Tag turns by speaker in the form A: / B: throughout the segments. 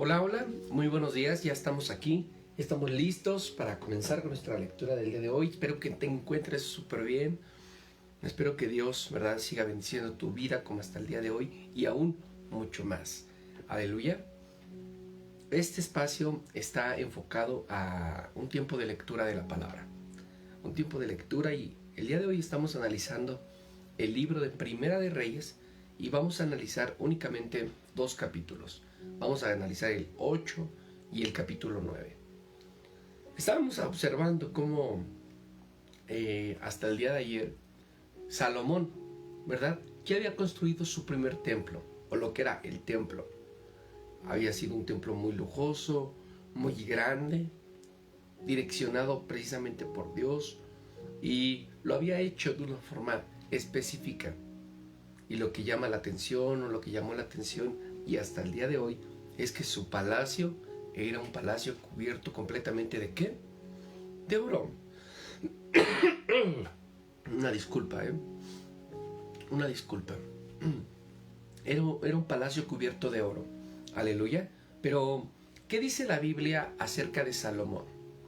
A: Hola, hola, muy buenos días, ya estamos aquí, estamos listos para comenzar con nuestra lectura del día de hoy. Espero que te encuentres súper bien, espero que Dios, ¿verdad?, siga bendiciendo tu vida como hasta el día de hoy y aún mucho más. Aleluya. Este espacio está enfocado a un tiempo de lectura de la palabra, un tiempo de lectura, y el día de hoy estamos analizando el libro de Primera de Reyes y vamos a analizar únicamente dos capítulos. Vamos a analizar el 8 y el capítulo 9. Estábamos observando cómo hasta el día de ayer Salomón, ¿verdad?, ya había construido su primer templo, o lo que era el templo. Había sido un templo muy lujoso, muy grande, direccionado precisamente por Dios, y lo había hecho de una forma específica. Y lo que llama la atención, o lo que llamó la atención, y hasta el día de hoy, es que su palacio era un palacio cubierto completamente ¿de qué? De oro. Una disculpa, Una disculpa. Era un palacio cubierto de oro. Aleluya. Pero, ¿qué dice la Biblia acerca de Salomón?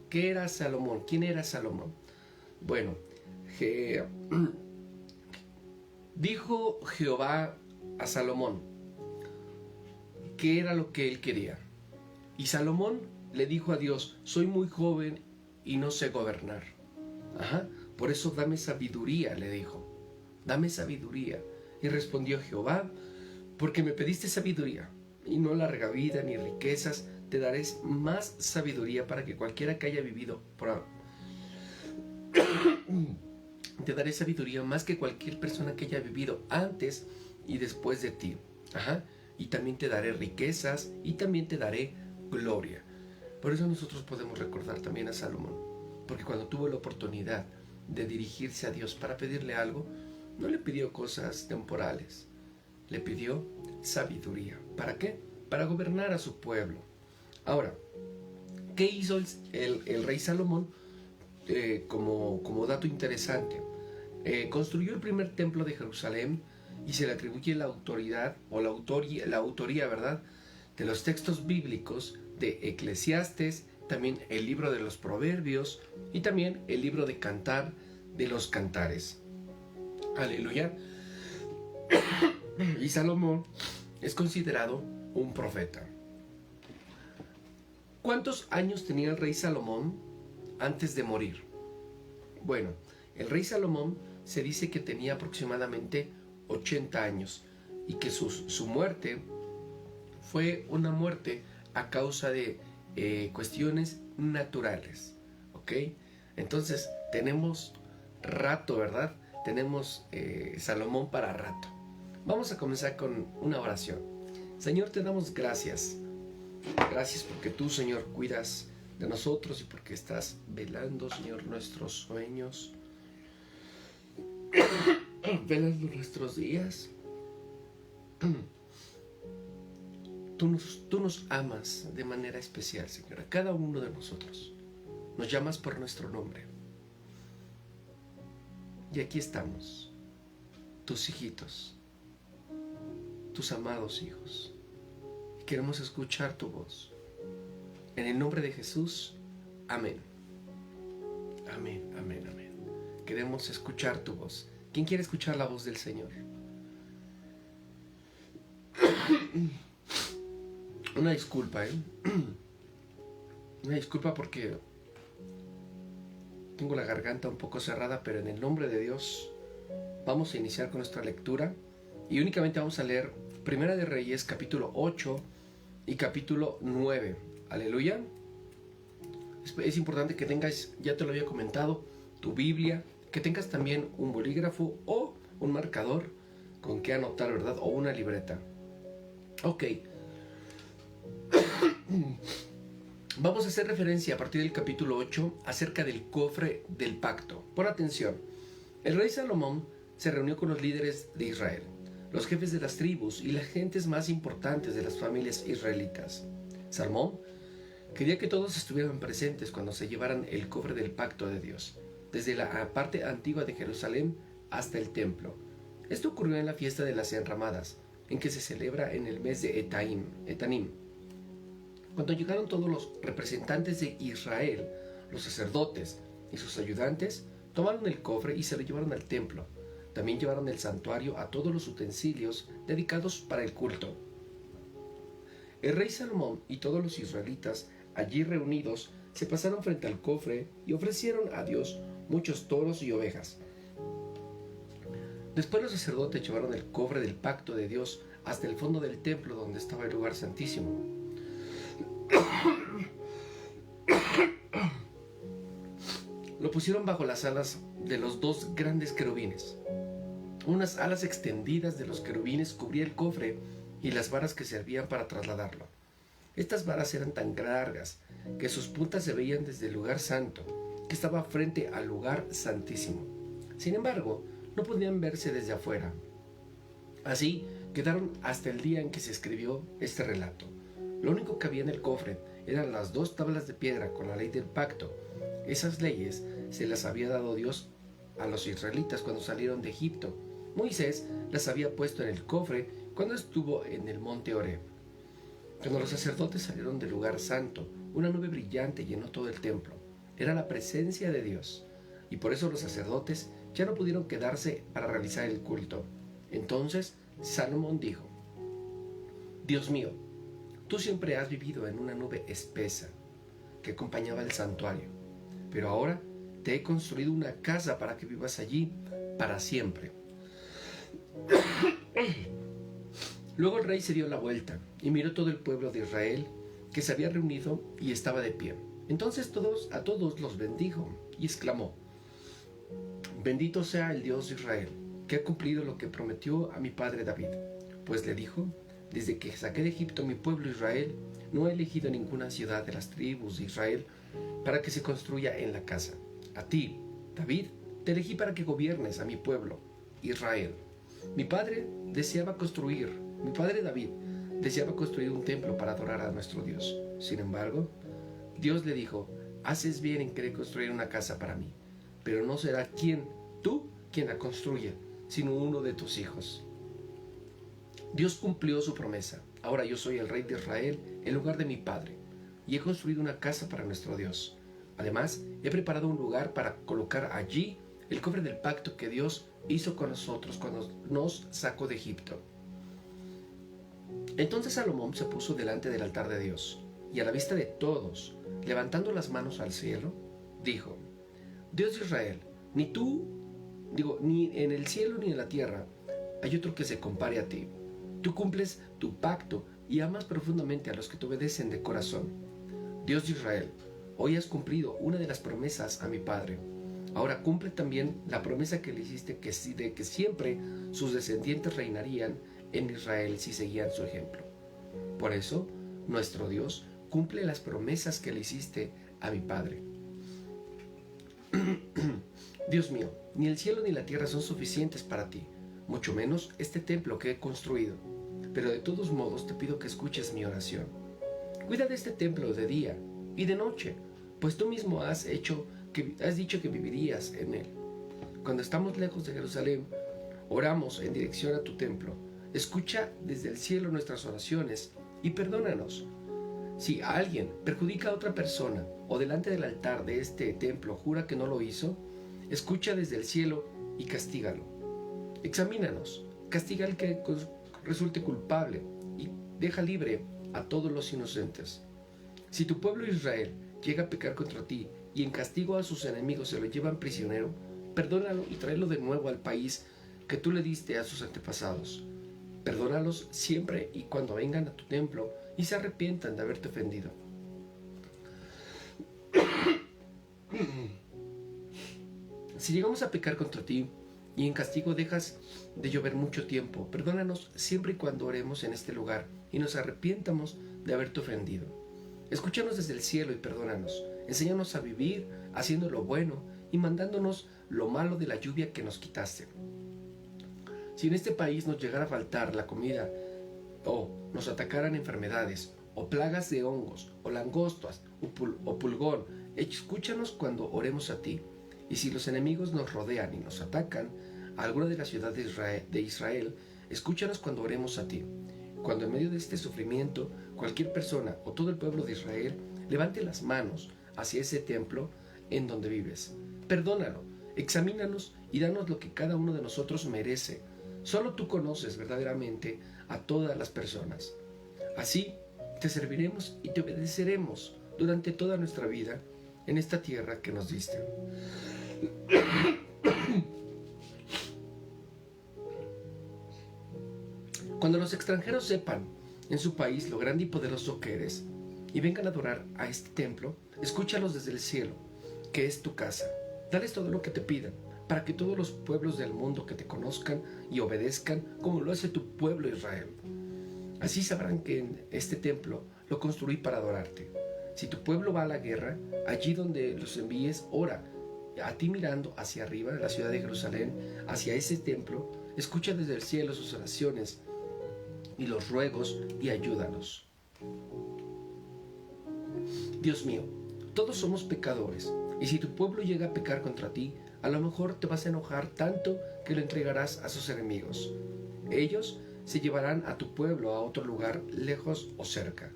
A: ¿Qué era Salomón? ¿Quién era Salomón? Bueno, dijo Jehová a Salomón qué era lo que él quería. Y Salomón le dijo a Dios: soy muy joven y no sé gobernar. Por eso dame sabiduría, le dijo. Dame sabiduría. Y respondió Jehová: porque me pediste sabiduría, y no larga vida ni riquezas, te daré más sabiduría para que cualquiera que haya vivido te daré sabiduría más que cualquier persona que haya vivido antes y después de ti. Y también te daré riquezas y también te daré gloria. Por eso nosotros podemos recordar también a Salomón, porque cuando tuvo la oportunidad de dirigirse a Dios para pedirle algo, no le pidió cosas temporales, le pidió sabiduría. ¿Para qué? Para gobernar a su pueblo. Ahora, ¿qué hizo el rey Salomón? Como dato interesante, construyó el primer templo de Jerusalén, y se le atribuye la autoridad o la autoría, ¿verdad?, de los textos bíblicos de Eclesiastes, también el libro de los Proverbios y también el libro de Cantar de los Cantares. Aleluya. Y Salomón es considerado un profeta. ¿Cuántos años tenía el rey Salomón antes de morir? Bueno, el rey Salomón se dice que tenía aproximadamente 80 años y que su muerte fue una muerte a causa de cuestiones naturales. ¿Ok? Entonces tenemos rato, ¿verdad? Tenemos Salomón para rato. Vamos a comenzar con una oración. Señor, te damos gracias. Gracias porque tú, Señor, cuidas de nosotros y porque estás velando, Señor, nuestros sueños, velando nuestros días. Tú nos amas de manera especial, Señor, a cada uno de nosotros. Nos llamas por nuestro nombre. Y aquí estamos, tus hijitos, tus amados hijos. Y queremos escuchar tu voz. En el nombre de Jesús, amén. Amén, amén, amén. Queremos escuchar tu voz. ¿Quién quiere escuchar la voz del Señor? Una disculpa, Una disculpa porque tengo la garganta un poco cerrada, pero en el nombre de Dios vamos a iniciar con nuestra lectura y únicamente vamos a leer Primera de Reyes, capítulo 8 y capítulo 9. Aleluya. Es importante que tengas, ya te lo había comentado, tu Biblia, que tengas también un bolígrafo o un marcador con que anotar, ¿verdad? O una libreta. Ok. Vamos a hacer referencia a partir del capítulo 8 acerca del cofre del pacto. Pon atención. El rey Salomón se reunió con los líderes de Israel, los jefes de las tribus y las gentes más importantes de las familias israelitas. Salomón quería que todos estuvieran presentes cuando se llevaran el cofre del pacto de Dios, desde la parte antigua de Jerusalén hasta el templo. Esto ocurrió en la fiesta de las enramadas, en que se celebra en el mes de Etanim. Cuando llegaron todos los representantes de Israel, los sacerdotes y sus ayudantes, tomaron el cofre y se lo llevaron al templo. También llevaron al santuario a todos los utensilios dedicados para el culto. El rey Salomón y todos los israelitas allí reunidos se pasaron frente al cofre y ofrecieron a Dios muchos toros y ovejas. Después los sacerdotes llevaron el cofre del pacto de Dios hasta el fondo del templo donde estaba el lugar santísimo. Lo pusieron bajo las alas de los dos grandes querubines. Unas alas extendidas de los querubines cubrían el cofre y las varas que servían para trasladarlo. Estas varas eran tan largas que sus puntas se veían desde el lugar santo, que estaba frente al lugar santísimo. Sin embargo, no podían verse desde afuera. Así quedaron hasta el día en que se escribió este relato. Lo único que había en el cofre eran las 2 tablas de piedra con la ley del pacto. Esas leyes se las había dado Dios a los israelitas cuando salieron de Egipto. Moisés las había puesto en el cofre cuando estuvo en el monte Horeb. Cuando los sacerdotes salieron del lugar santo, una nube brillante llenó todo el templo. Era la presencia de Dios, y por eso los sacerdotes ya no pudieron quedarse para realizar el culto. Entonces Salomón dijo: Dios mío, tú siempre has vivido en una nube espesa que acompañaba el santuario, pero ahora te he construido una casa para que vivas allí para siempre. Luego el rey se dio la vuelta y miró todo el pueblo de Israel que se había reunido y estaba de pie. Entonces a todos los bendijo y exclamó: Bendito sea el Dios de Israel, que ha cumplido lo que prometió a mi padre David. Pues le dijo: Desde que saqué de Egipto a mi pueblo Israel, no he elegido ninguna ciudad de las tribus de Israel para que se construya en la casa. A ti, David, te elegí para que gobiernes a mi pueblo, Israel. Mi padre David deseaba construir un templo para adorar a nuestro Dios. Sin embargo, Dios le dijo: Haces bien en querer construir una casa para mí, pero no será tú quien la construya, sino uno de tus hijos. Dios cumplió su promesa. Ahora yo soy el rey de Israel en lugar de mi padre, y he construido una casa para nuestro Dios. Además, he preparado un lugar para colocar allí el cofre del pacto que Dios hizo con nosotros cuando nos sacó de Egipto. Entonces Salomón se puso delante del altar de Dios, y a la vista de todos, levantando las manos al cielo, dijo: Dios de Israel, ni en el cielo ni en la tierra hay otro que se compare a ti. Tú cumples tu pacto y amas profundamente a los que te obedecen de corazón. Dios de Israel, hoy has cumplido una de las promesas a mi padre. Ahora cumple también la promesa que le hiciste de que siempre sus descendientes reinarían en Israel si seguían su ejemplo. Por eso, nuestro Dios cumple las promesas que le hiciste a mi padre. Dios mío, ni el cielo ni la tierra son suficientes para ti, mucho menos este templo que he construido. Pero de todos modos te pido que escuches mi oración. Cuida de este templo de día y de noche, pues tú mismo has dicho que vivirías en él. Cuando estamos lejos de Jerusalén, oramos en dirección a tu templo. Escucha desde el cielo nuestras oraciones y perdónanos. Si alguien perjudica a otra persona o delante del altar de este templo jura que no lo hizo, escucha desde el cielo y castígalo. Examínanos, castiga al que resulte culpable y deja libre a todos los inocentes. Si tu pueblo Israel llega a pecar contra ti y en castigo a sus enemigos se lo llevan prisionero, perdónalo y tráelo de nuevo al país que tú le diste a sus antepasados. Perdónalos siempre y cuando vengan a tu templo y se arrepientan de haberte ofendido. Si llegamos a pecar contra ti y en castigo dejas de llover mucho tiempo, perdónanos siempre y cuando oremos en este lugar y nos arrepientamos de haberte ofendido. Escúchanos desde el cielo y perdónanos. Enséñanos a vivir haciendo lo bueno y mandándonos lo malo de la lluvia que nos quitaste. Si en este país nos llegara a faltar la comida, o nos atacaran enfermedades, o plagas de hongos, o langostas, o pulgón, escúchanos cuando oremos a ti. Y si los enemigos nos rodean y nos atacan a alguna de las ciudades de Israel, escúchanos cuando oremos a ti. cuando en medio de este sufrimiento cualquier persona o todo el pueblo de Israel levante las manos hacia ese templo en donde vives. Perdónalo, examínanos y danos lo que cada uno de nosotros merece. Solo tú conoces verdaderamente a todas las personas. Así te serviremos y te obedeceremos durante toda nuestra vida en esta tierra que nos diste. Cuando los extranjeros sepan en su país lo grande y poderoso que eres y vengan a adorar a este templo, escúchalos desde el cielo, que es tu casa. Dales todo lo que te pidan, para que todos los pueblos del mundo que te conozcan y obedezcan como lo hace tu pueblo Israel. Así sabrán que en este templo lo construí para adorarte. Si tu pueblo va a la guerra, allí donde los envíes, ora a ti mirando hacia arriba, de la ciudad de Jerusalén, hacia ese templo, escucha desde el cielo sus oraciones y los ruegos y ayúdalos. Dios mío, todos somos pecadores, y si tu pueblo llega a pecar contra ti, a lo mejor te vas a enojar tanto que lo entregarás a sus enemigos. Ellos se llevarán a tu pueblo a otro lugar, lejos o cerca.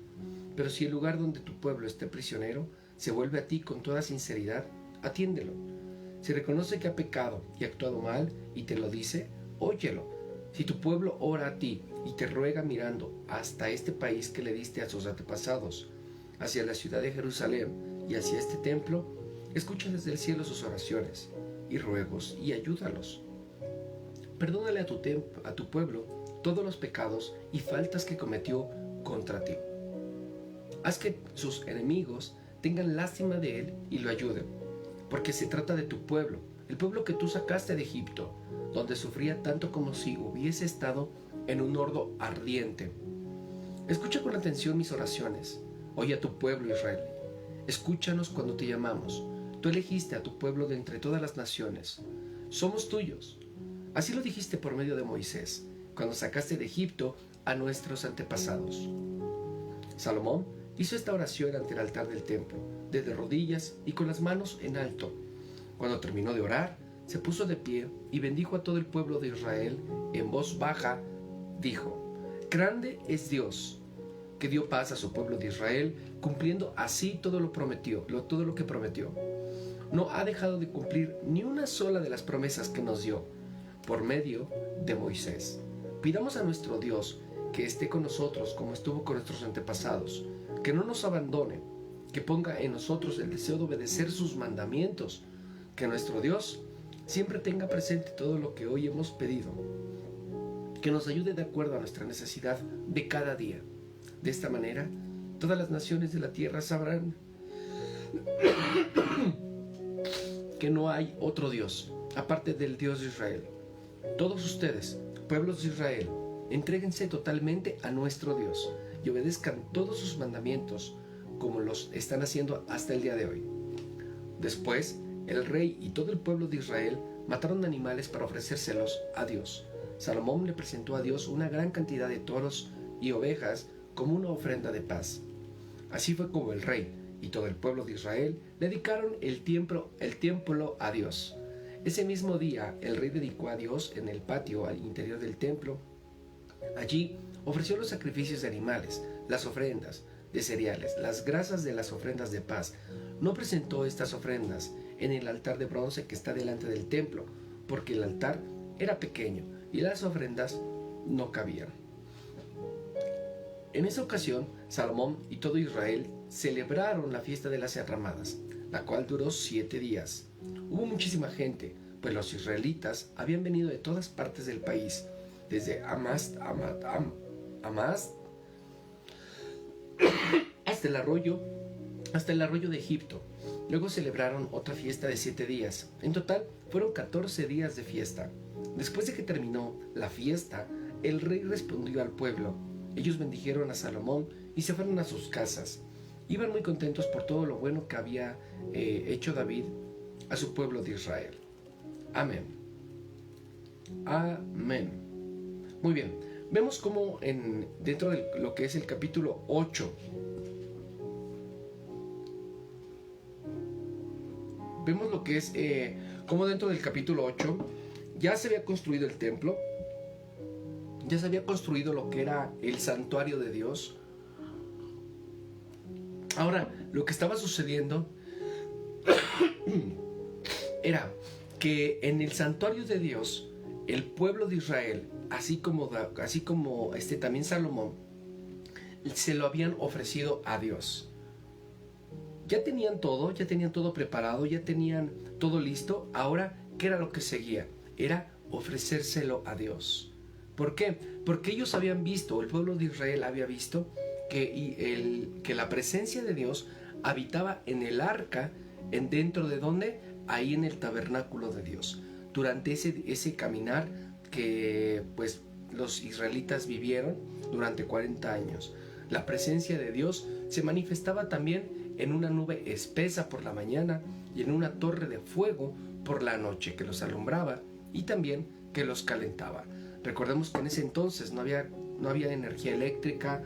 A: Pero si el lugar donde tu pueblo esté prisionero se vuelve a ti con toda sinceridad, atiéndelo. Si reconoce que ha pecado y actuado mal y te lo dice, óyelo. Si tu pueblo ora a ti y te ruega mirando hasta este país que le diste a sus antepasados, hacia la ciudad de Jerusalén y hacia este templo, escucha desde el cielo sus oraciones y ruegos y ayúdalos. Perdónale a tu pueblo todos los pecados y faltas que cometió contra ti. Haz que sus enemigos tengan lástima de él y lo ayuden, porque se trata de tu pueblo, el pueblo que tú sacaste de Egipto, donde sufría tanto como si hubiese estado en un horno ardiente. Escucha con atención mis oraciones. Oye a tu pueblo Israel. Escúchanos cuando te llamamos. Tú elegiste a tu pueblo de entre todas las naciones. Somos tuyos. Así lo dijiste por medio de Moisés, cuando sacaste de Egipto a nuestros antepasados. Salomón hizo esta oración ante el altar del templo, de rodillas y con las manos en alto. Cuando terminó de orar, se puso de pie y bendijo a todo el pueblo de Israel en voz baja. Dijo: Grande es Dios, que dio paz a su pueblo de Israel, cumpliendo así todo lo que prometió. No ha dejado de cumplir ni una sola de las promesas que nos dio por medio de Moisés. Pidamos a nuestro Dios que esté con nosotros como estuvo con nuestros antepasados, que no nos abandone, que ponga en nosotros el deseo de obedecer sus mandamientos, que nuestro Dios siempre tenga presente todo lo que hoy hemos pedido, que nos ayude de acuerdo a nuestra necesidad de cada día. De esta manera, todas las naciones de la tierra sabrán que no hay otro Dios, aparte del Dios de Israel. Todos ustedes, pueblos de Israel, entréguense totalmente a nuestro Dios y obedezcan todos sus mandamientos, como los están haciendo hasta el día de hoy. Después, el rey y todo el pueblo de Israel mataron animales para ofrecérselos a Dios. Salomón le presentó a Dios una gran cantidad de toros y ovejas como una ofrenda de paz. Así fue como el rey y todo el pueblo de Israel dedicaron el templo a Dios. Ese mismo día, el rey dedicó a Dios en el patio al interior del templo. Allí ofreció los sacrificios de animales, las ofrendas de cereales, las grasas de las ofrendas de paz. No presentó estas ofrendas en el altar de bronce que está delante del templo, porque el altar era pequeño y las ofrendas no cabían. En esa ocasión, Salomón y todo Israel celebraron la fiesta de las enramadas, la cual duró 7 días. Hubo muchísima gente, pues los israelitas habían venido de todas partes del país, desde Hamas hasta el arroyo de Egipto. Luego celebraron otra fiesta de 7 días. En total fueron 14 días de fiesta. Después de que terminó la fiesta, el rey respondió al pueblo. Ellos bendijeron a Salomón y se fueron a sus casas. Iban muy contentos por todo lo bueno que había hecho David a su pueblo de Israel. Amén. Amén. Muy bien. Vemos cómo dentro de lo que es el capítulo 8, vemos lo que es cómo dentro del capítulo 8 ya se había construido el templo. Ya se había construido lo que era el santuario de Dios. Ahora, lo que estaba sucediendo era que en el santuario de Dios, el pueblo de Israel, así como también Salomón, se lo habían ofrecido a Dios. Ya tenían todo preparado, ya tenían todo listo. Ahora, ¿qué era lo que seguía? Era ofrecérselo a Dios. ¿Por qué? Porque ellos habían visto, el pueblo de Israel había visto que la presencia de Dios habitaba en el arca, ¿dentro de dónde? Ahí en el tabernáculo de Dios. Durante ese caminar que pues los israelitas vivieron durante 40 años. La presencia de Dios se manifestaba también en una nube espesa por la mañana y en una torre de fuego por la noche que los alumbraba y también que los calentaba. Recordemos que en ese entonces no había energía eléctrica,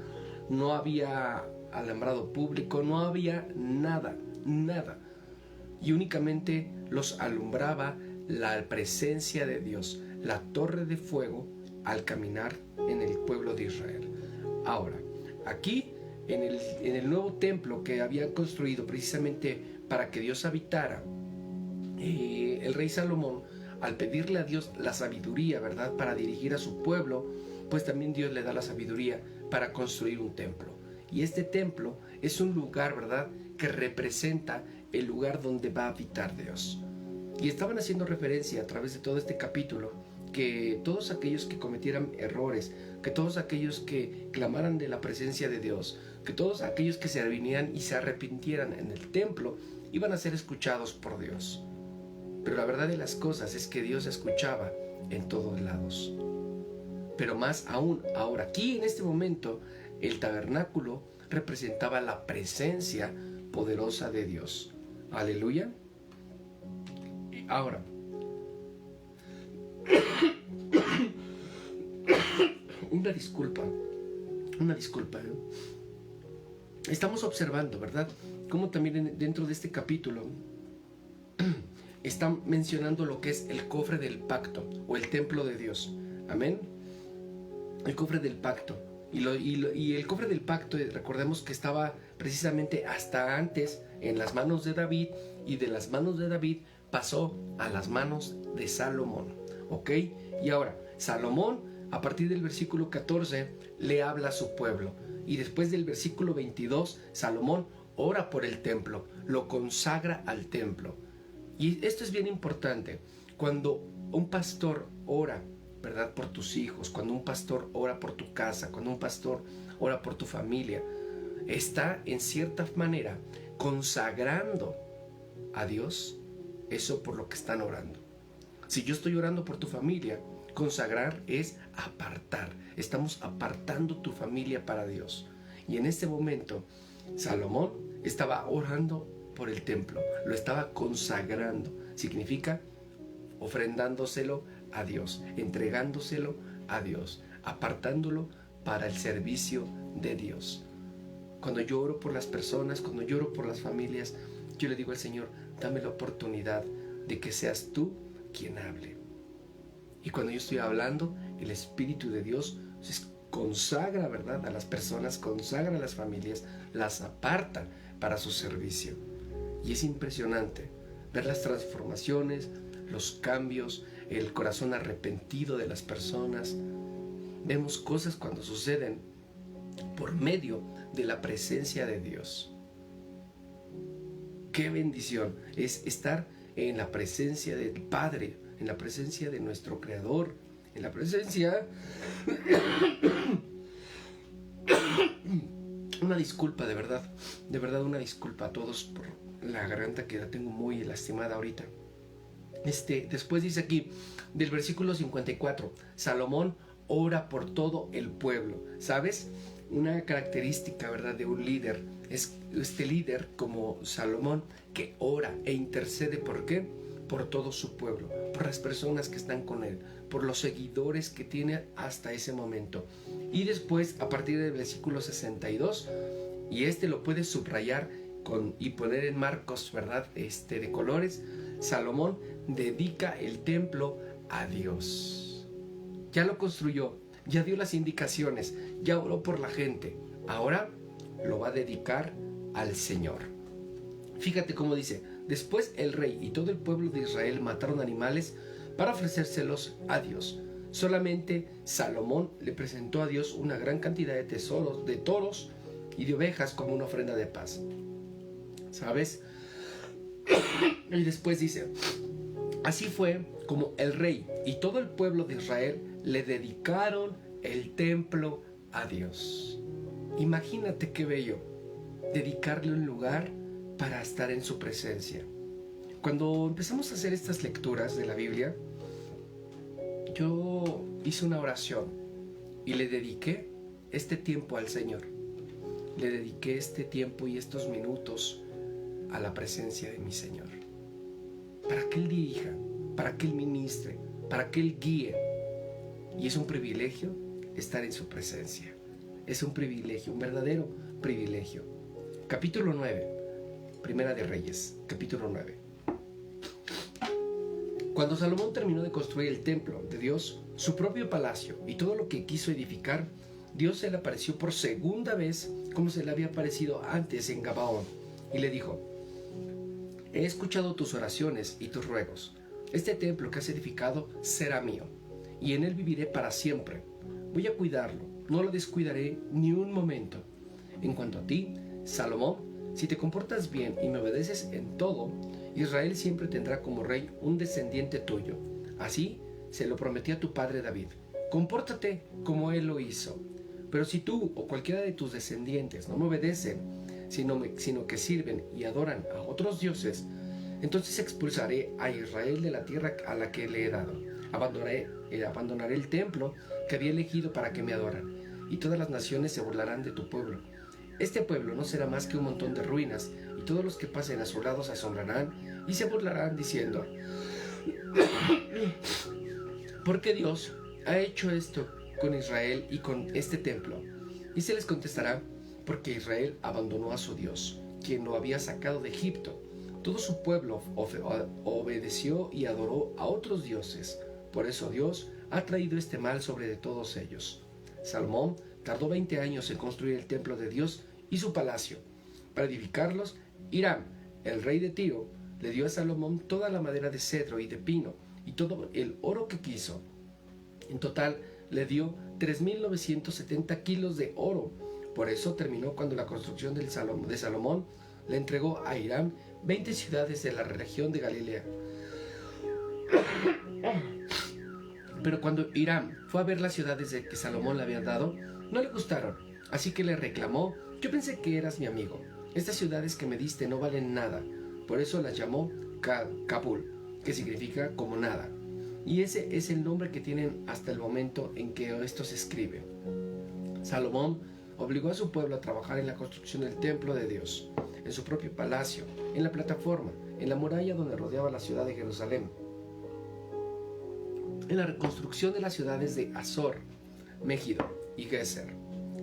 A: no había alumbrado público, no había nada. Y únicamente los alumbraba la presencia de Dios, la torre de fuego al caminar en el pueblo de Israel. Ahora, aquí en el nuevo templo que habían construido precisamente para que Dios habitara, el rey Salomón, al pedirle a Dios la sabiduría, ¿verdad?, para dirigir a su pueblo, pues también Dios le da la sabiduría para construir un templo. Y este templo es un lugar, ¿verdad?, que representa el lugar donde va a habitar Dios. Y estaban haciendo referencia a través de todo este capítulo que todos aquellos que cometieran errores, que todos aquellos que clamaran de la presencia de Dios, que todos aquellos que se vinieran y se arrepintieran en el templo, iban a ser escuchados por Dios. Pero la verdad de las cosas es que Dios escuchaba en todos lados. Pero más aún, ahora aquí en este momento, el tabernáculo representaba la presencia poderosa de Dios. Aleluya. Ahora, una disculpa. Estamos observando, ¿verdad?, cómo también dentro de este capítulo están mencionando lo que es el cofre del pacto o el templo de Dios. Amén. El cofre del pacto. Y el cofre del pacto, recordemos que estaba precisamente hasta antes en las manos de David, y de las manos de David pasó a las manos de Salomón. ¿Ok? Y ahora, Salomón, a partir del versículo 14, le habla a su pueblo. Y después del versículo 22, Salomón ora por el templo, lo consagra al templo. Y esto es bien importante. Cuando un pastor ora, ¿verdad?, por tus hijos, cuando un pastor ora por tu casa, cuando un pastor ora por tu familia, está en cierta manera consagrando a Dios eso por lo que están orando. Si yo estoy orando por tu familia, consagrar es apartar. Estamos apartando tu familia para Dios. Y en este momento, Salomón estaba orando por el templo, lo estaba consagrando. Significa ofrendándoselo a Dios, entregándoselo a Dios, apartándolo para el servicio de Dios. Cuando yo oro por las personas, cuando yo oro por las familias, yo le digo al Señor, dame la oportunidad de que seas tú quien hable. Y cuando yo estoy hablando, el Espíritu de Dios consagra, ¿verdad?, a las personas, consagra a las familias, las aparta para su servicio. Y es impresionante ver las transformaciones, los cambios, el corazón arrepentido de las personas. Vemos cosas cuando suceden por medio de la presencia de Dios. Qué bendición es estar en la presencia del Padre, en la presencia de nuestro Creador, en la presencia... Una disculpa, de verdad una disculpa a todos por la garganta que la tengo muy lastimada ahorita. Después dice aquí, del versículo 54, Salomón ora por todo el pueblo. ¿Sabes? Una característica, ¿verdad?, de un líder es este líder como Salomón que ora e intercede. ¿Por qué? Por todo su pueblo, por las personas que están con él, por los seguidores que tiene hasta ese momento. Y después, a partir del versículo 62, y lo puedes subrayar y poner en marcos, ¿verdad?, de colores. Salomón dedica el templo a Dios. Ya lo construyó, ya dio las indicaciones, ya oró por la gente. Ahora lo va a dedicar al Señor. Fíjate cómo dice: después el rey y todo el pueblo de Israel mataron animales para ofrecérselos a Dios. Solamente Salomón le presentó a Dios una gran cantidad de tesoros, de toros y de ovejas como una ofrenda de paz. ¿Sabes? Y después dice: así fue como el rey y todo el pueblo de Israel le dedicaron el templo a Dios. Imagínate qué bello, dedicarle un lugar para estar en su presencia. Cuando empezamos a hacer estas lecturas de la Biblia, yo hice una oración y le dediqué este tiempo al Señor. Le dediqué este tiempo y estos minutos a la presencia de mi Señor, para que Él dirija, para que Él ministre, para que Él guíe. Y es un privilegio estar en su presencia. Es un privilegio, un verdadero privilegio. Capítulo 9, Primera de Reyes, capítulo 9. Cuando Salomón terminó de construir el templo de Dios, su propio palacio y todo lo que quiso edificar, Dios se le apareció por segunda vez como se le había aparecido antes en Gabaón, y le dijo: he escuchado tus oraciones y tus ruegos. Este templo que has edificado será mío, y en él viviré para siempre. Voy a cuidarlo, no lo descuidaré ni un momento. En cuanto a ti, Salomón, si te comportas bien y me obedeces en todo, Israel siempre tendrá como rey un descendiente tuyo. Así se lo prometí a tu padre David. Compórtate como él lo hizo. Pero si tú o cualquiera de tus descendientes no me obedecen, sino que sirven y adoran a otros dioses, entonces expulsaré a Israel de la tierra a la que le he dado. Abandonaré el templo que había elegido para que me adoran, y todas las naciones se burlarán de tu pueblo. Este pueblo no será más que un montón de ruinas, y todos los que pasen a su lado se asombrarán y se burlarán diciendo: ¿por qué Dios ha hecho esto con Israel y con este templo? Y se les contestará: porque Israel abandonó a su Dios, quien lo había sacado de Egipto. Todo su pueblo obedeció y adoró a otros dioses. Por eso Dios ha traído este mal sobre de todos ellos. Salomón tardó 20 años en construir el templo de Dios y su palacio. Para edificarlos, Hiram, el rey de Tiro, le dio a Salomón toda la madera de cedro y de pino y todo el oro que quiso. En total le dio 3.970 kilos de oro. Por eso terminó cuando la construcción de Salomón le entregó a Hiram 20 ciudades de la región de Galilea. Pero cuando Hiram fue a ver las ciudades de que Salomón le había dado, no le gustaron, así que le reclamó: yo pensé que eras mi amigo. Estas ciudades que me diste no valen nada. Por eso las llamó Kabul, que significa como nada. Y ese es el nombre que tienen hasta el momento en que esto se escribe. Salomón obligó a su pueblo a trabajar en la construcción del templo de Dios, en su propio palacio, en la plataforma, en la muralla donde rodeaba la ciudad de Jerusalén, en la reconstrucción de las ciudades de Azor, Megido y Geser.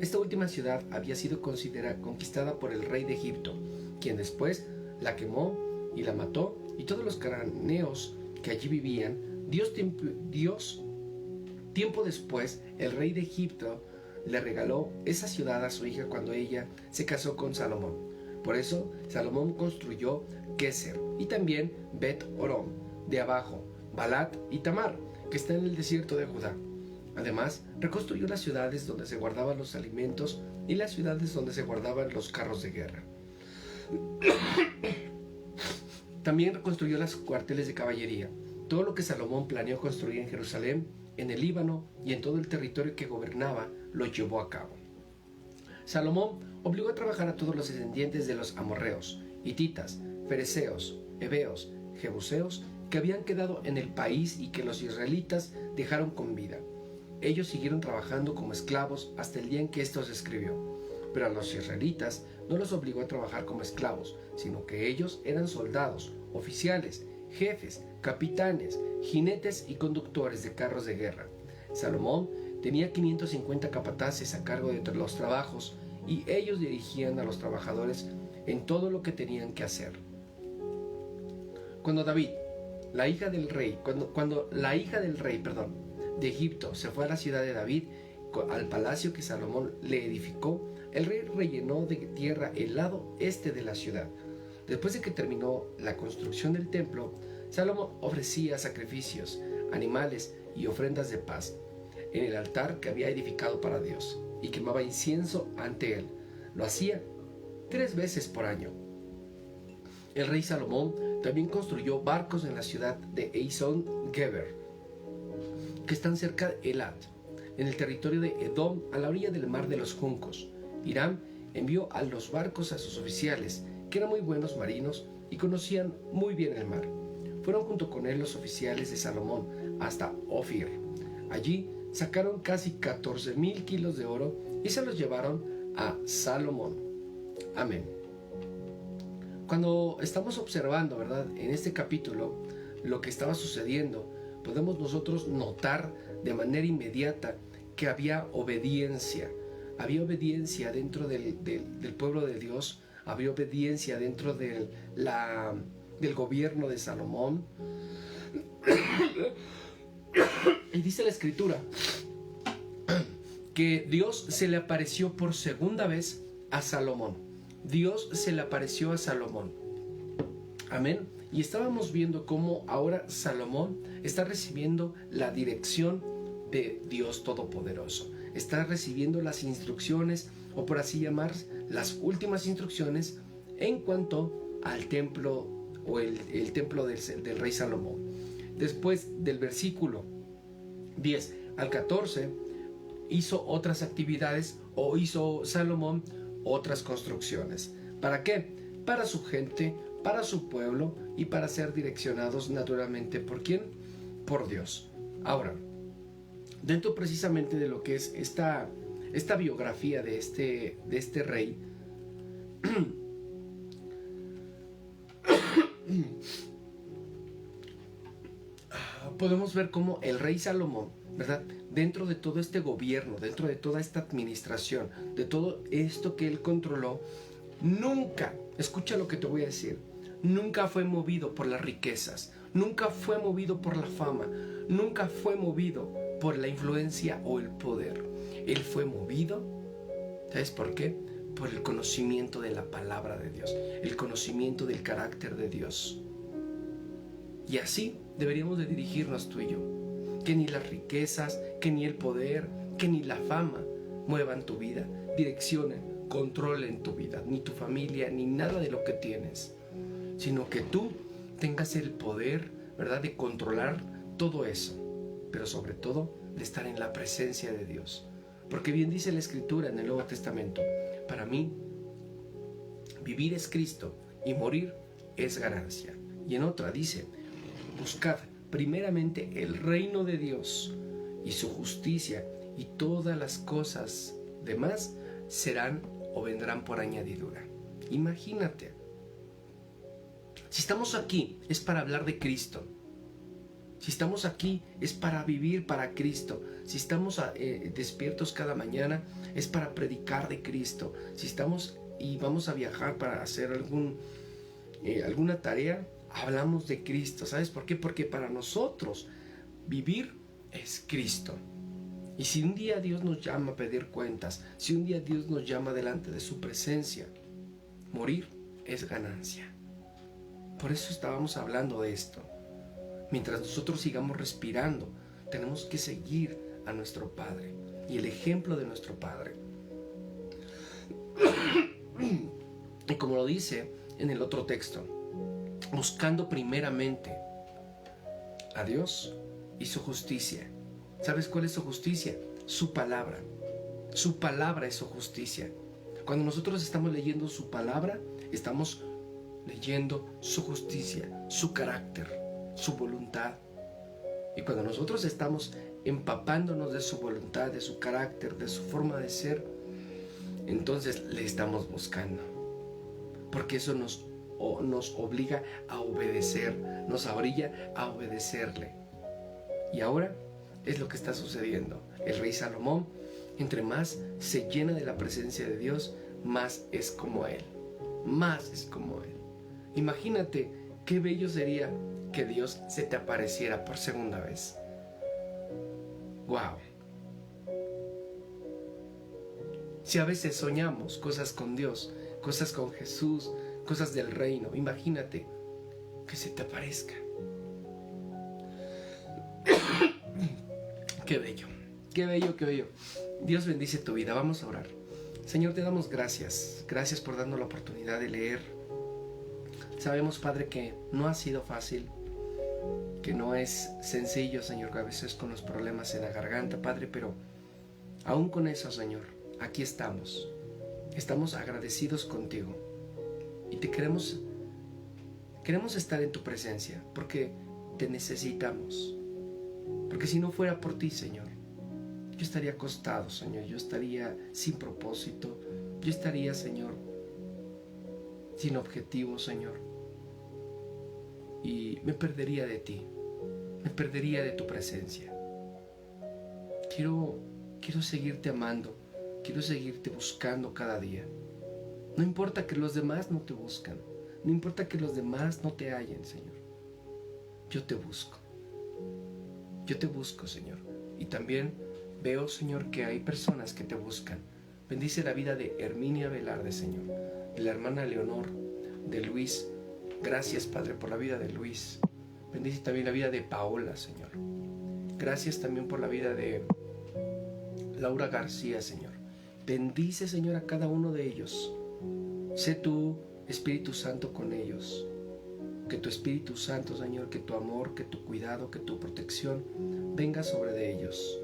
A: Esta última ciudad había sido conquistada por el rey de Egipto, quien después la quemó y la mató, y todos los cananeos que allí vivían. Tiempo después, el rey de Egipto le regaló esa ciudad a su hija cuando ella se casó con Salomón. Por eso Salomón construyó Geser y también Bet Horon de abajo, Balat y Tamar, que está en el desierto de Judá. Además, reconstruyó las ciudades donde se guardaban los alimentos y las ciudades donde se guardaban los carros de guerra. También reconstruyó los cuarteles de caballería. Todo lo que Salomón planeó construir en Jerusalén, en el Líbano y en todo el territorio que gobernaba, lo llevó a cabo. Salomón obligó a trabajar a todos los descendientes de los amorreos, hititas, fereceos, heveos, jebuseos, que habían quedado en el país y que los israelitas dejaron con vida. Ellos siguieron trabajando como esclavos hasta el día en que esto se escribió. Pero a los israelitas no los obligó a trabajar como esclavos, sino que ellos eran soldados, oficiales, jefes, capitanes, jinetes y conductores de carros de guerra. Salomón tenía 550 capataces a cargo de los trabajos, y ellos dirigían a los trabajadores en todo lo que tenían que hacer. Cuando la hija del rey de Egipto se fue a la ciudad de David al palacio que Salomón le edificó, el rey rellenó de tierra el lado este de la ciudad. Después de que terminó la construcción del templo, Salomón ofrecía sacrificios, animales y ofrendas de paz en el altar que había edificado para Dios y quemaba incienso ante él. Lo hacía 3 veces por año. El rey Salomón también construyó barcos en la ciudad de Ezion Geber, que están cerca de Elat, en el territorio de Edom, a la orilla del mar de los Juncos. Hiram envió a los barcos a sus oficiales, que eran muy buenos marinos y conocían muy bien el mar. Fueron junto con él los oficiales de Salomón hasta Ofir. Allí sacaron casi 14,000 kilos de oro y se los llevaron a Salomón. Amén. Cuando estamos observando, ¿verdad?, en este capítulo lo que estaba sucediendo, podemos nosotros notar de manera inmediata que había obediencia. Había obediencia dentro del pueblo de Dios, había obediencia dentro del gobierno de Salomón. Y dice la Escritura que Dios se le apareció por segunda vez a Salomón. Dios se le apareció a Salomón. Amén. Y estábamos viendo cómo ahora Salomón está recibiendo la dirección de Dios Todopoderoso. Está recibiendo las instrucciones, o por así llamar, las últimas instrucciones en cuanto al templo o el templo del rey Salomón. Después del versículo 10 al 14, hizo otras actividades o hizo Salomón otras construcciones. ¿Para qué? Para su gente, para su pueblo y para ser direccionados naturalmente ¿por quién? Por Dios. Ahora, dentro precisamente de lo que es esta biografía de este rey, podemos ver cómo el rey Salomón, ¿verdad?, dentro de todo este gobierno, dentro de toda esta administración, de todo esto que él controló, nunca, escucha lo que te voy a decir, nunca fue movido por las riquezas, nunca fue movido por la fama, nunca fue movido por la influencia o el poder. Él fue movido, ¿sabes por qué? Por el conocimiento de la palabra de Dios, el conocimiento del carácter de Dios. Y así deberíamos de dirigirnos tú y yo. Que ni las riquezas, que ni el poder, que ni la fama muevan tu vida, direccionen, controlen tu vida, ni tu familia, ni nada de lo que tienes, sino que tú tengas el poder, ¿verdad?, de controlar todo eso, pero sobre todo de estar en la presencia de Dios. Porque bien dice la Escritura en el Nuevo Testamento: para mí, vivir es Cristo y morir es ganancia. Y en otra dice: buscad primeramente el reino de Dios y su justicia, y todas las cosas demás serán o vendrán por añadidura. Imagínate, si estamos aquí es para hablar de Cristo. Si estamos aquí es para vivir para Cristo. Si estamos despiertos cada mañana es para predicar de Cristo. Si estamos y vamos a viajar para hacer alguna tarea, hablamos de Cristo. ¿Sabes por qué? Porque para nosotros vivir es Cristo. Y si un día Dios nos llama a pedir cuentas, si un día Dios nos llama delante de su presencia, morir es ganancia. Por eso estábamos hablando de esto. Mientras nosotros sigamos respirando, tenemos que seguir a nuestro Padre y el ejemplo de nuestro Padre. Y como lo dice en el otro texto, buscando primeramente a Dios y su justicia. ¿Sabes cuál es su justicia? Su palabra. Su palabra es su justicia. Cuando nosotros estamos leyendo su palabra, estamos leyendo su justicia, su carácter, su voluntad. Y cuando nosotros estamos empapándonos de su voluntad, de su carácter, de su forma de ser, entonces le estamos buscando. Porque eso nos obliga a obedecer, nos orilla a obedecerle. Y ahora es lo que está sucediendo. El rey Salomón, entre más se llena de la presencia de Dios, más es como Él. Más es como Él. Imagínate qué bello sería que Dios se te apareciera por segunda vez. ¡Wow! Si a veces soñamos cosas con Dios, cosas con Jesús, cosas del reino, imagínate que se te aparezca. Qué bello, qué bello, qué bello. Dios bendice tu vida. Vamos a orar. Señor, te damos gracias. Gracias por darnos la oportunidad de leer. Sabemos, Padre, que no ha sido fácil, que no es sencillo, Señor, que a veces con los problemas en la garganta, Padre, pero aún con eso, Señor, aquí estamos. Estamos agradecidos contigo y te queremos estar en tu presencia porque te necesitamos. Porque si no fuera por ti, Señor, yo estaría acostado, Señor, yo estaría sin propósito, yo estaría, Señor, sin objetivo, Señor, y me perdería de ti, me perdería de tu presencia. Quiero seguirte amando, quiero seguirte buscando cada día. No importa que los demás no te buscan, no importa que los demás no te hallen, Señor. Yo te busco, Señor. Y también veo, Señor, que hay personas que te buscan. Bendice la vida de Herminia Velarde, Señor, de la hermana Leonor, de Luis. Gracias, Padre, por la vida de Luis. Bendice también la vida de Paola, Señor. Gracias también por la vida de Laura García, Señor. Bendice, Señor, a cada uno de ellos. Sé tú, Espíritu Santo, con ellos. Que tu Espíritu Santo, Señor, que tu amor, que tu cuidado, que tu protección venga sobre de ellos.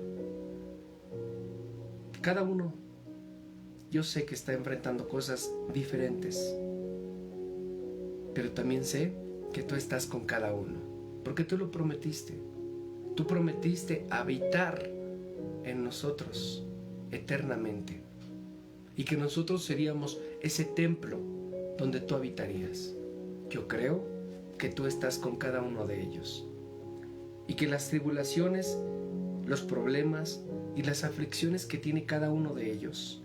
A: Cada uno, yo sé que está enfrentando cosas diferentes, pero también sé que tú estás con cada uno, porque tú lo prometiste. Tú prometiste habitar en nosotros eternamente y que nosotros seríamos ese templo donde tú habitarías. Yo creo que tú estás con cada uno de ellos y que las tribulaciones, los problemas y las aflicciones que tiene cada uno de ellos,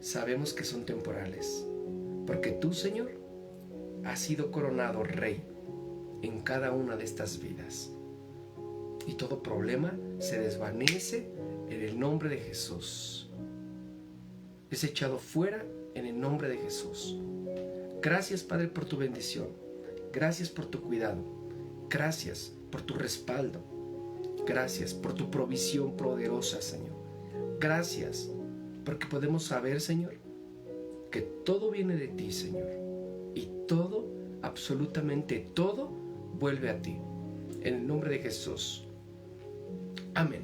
A: sabemos que son temporales, porque tú, Señor, has sido coronado Rey en cada una de estas vidas. Y todo problema se desvanece en el nombre de Jesús. Es echado fuera en el nombre de Jesús. Gracias, Padre, por tu bendición. Gracias por tu cuidado. Gracias por tu respaldo. Gracias por tu provisión poderosa, Señor. Gracias porque podemos saber, Señor, que todo viene de ti, Señor. Y todo, absolutamente todo, vuelve a ti. En el nombre de Jesús. Amén.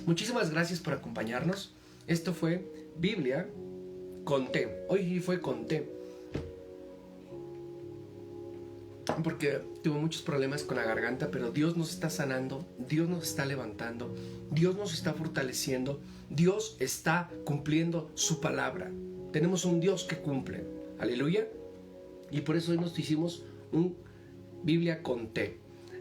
A: Muchísimas gracias por acompañarnos. Esto fue Biblia con T. Hoy fue con T, porque tuve muchos problemas con la garganta, pero Dios nos está sanando, Dios nos está levantando, Dios nos está fortaleciendo, Dios está cumpliendo su palabra. Tenemos un Dios que cumple. Aleluya. Y por eso hoy nos hicimos un Biblia con T.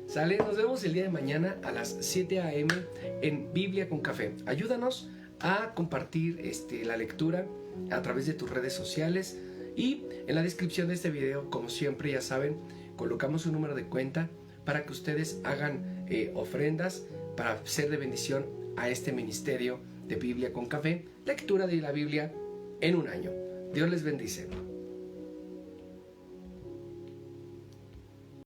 A: ¿Sale? Nos vemos el día de mañana a las 7 a.m. en Biblia con Café. Ayúdanos a compartir la lectura a través de tus redes sociales. Y en la descripción de este video, como siempre, ya saben, colocamos un número de cuenta para que ustedes hagan ofrendas para ser de bendición a este ministerio de Biblia con Café, lectura de la Biblia en un año. Dios les bendice.